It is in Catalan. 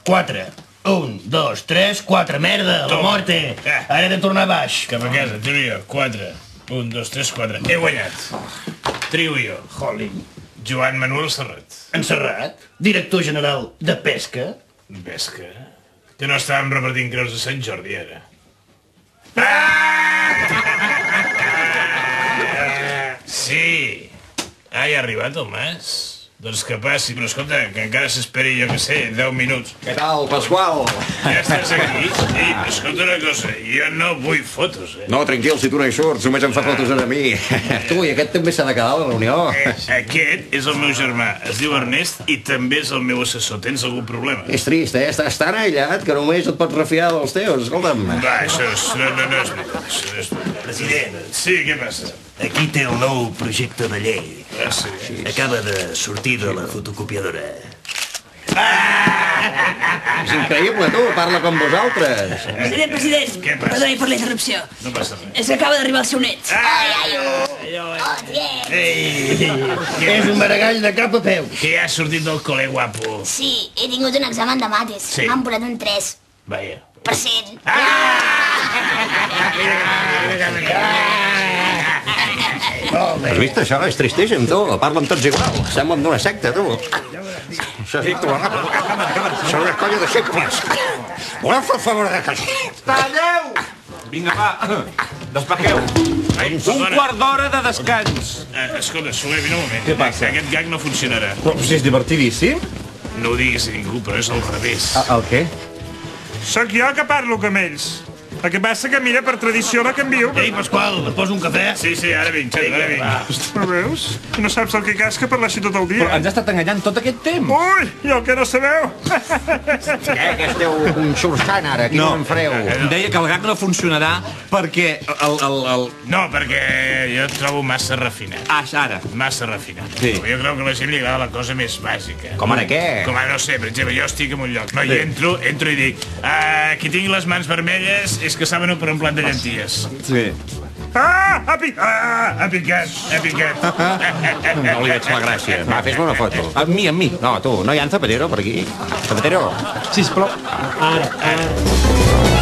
4. 1, 2, 3, 4. Merda, la morte. Ara he de tornar baix. Cap a casa, tiro jo. 4. 1, 2, 3, 4. He guanyat. Trio jo. Joli. Joan Manuel Serrat. En Serrat, director general de Pesca. Pesca? Que no estàvem repartint creus de Sant Jordi, ara. Sí. Ah, ja ha arribat el Mas? Doncs que passi, però escolta, que encara s'esperi, jo que sé, 10 minuts. Què tal, Pasqual? Ja estàs aquí? Sí, escolta una cosa, jo no vull fotos, No, tranquil, si tu no hi surts, només em fa fotos a mi. Tu, i aquest també s'ha de quedar a la reunió. Aquest és el meu germà, es diu Ernest i també és el meu assessor. Tens algun problema? És trist, Estàs tan aïllat que només et pots refiar dels teus, escolta'm. Va, això és... No és veritat, això no és veritat. President, Sí, què passa? aquí té el nou projecte de llei. Ah, sí. Acaba de sortir de la fotocopiadora. És increïble, tu, parla com vosaltres. President, Què passa? perdoni per la interrupció. No passa res. És que acaba d'arribar el seu net. És un maragall de cap a peu. Que ja ha sortit del col·le, guapo. Sí, he tingut un examen de mates. Sí. M'han posat un 3%. Vaja. Has vist això? És tristíssim, tu. Parlen tots igual. Semblen d'una secta, tu. Això és tu, Són una colla de xecles. Voleu fer el favor de callar? Talleu! Vinga, va, despegeu. Un quart d'hora de descans. Escolta, Soler, vine un moment. Què passa? Aquest gag no funcionarà. Però si és divertidíssim. No ho diguis a ningú, però és al revés. El què? Sóc jo que parlo com ells. El que passa que, mira, per tradició la canvio. Ei, Pasqual, et poso un cafè? Sí, ara vinc, xato, ara vinc. No veus? No saps el que casca per així tot el dia. Però ens ha estat enganyant tot aquest temps. Ui, i el que no sabeu? Què esteu xurxant ara? Aquí no em fareu. Deia que el gag no funcionarà perquè el... No, perquè jo et trobo massa refinat. Ah, ara. Massa refinat. Sí. Jo crec que a la gent li agrada la cosa més bàsica. Com ara què? Com ara, no sé, per exemple, jo estic en un lloc, no? I entro i dic, qui tingui les mans vermelles és que saben per un plat de llenties. Sí. Ha picat. No li veig la gràcia. Va, fes-me una foto. Amb mi. No, tu, no hi ha en Zapatero per aquí? Zapatero. Sisplau. Ara.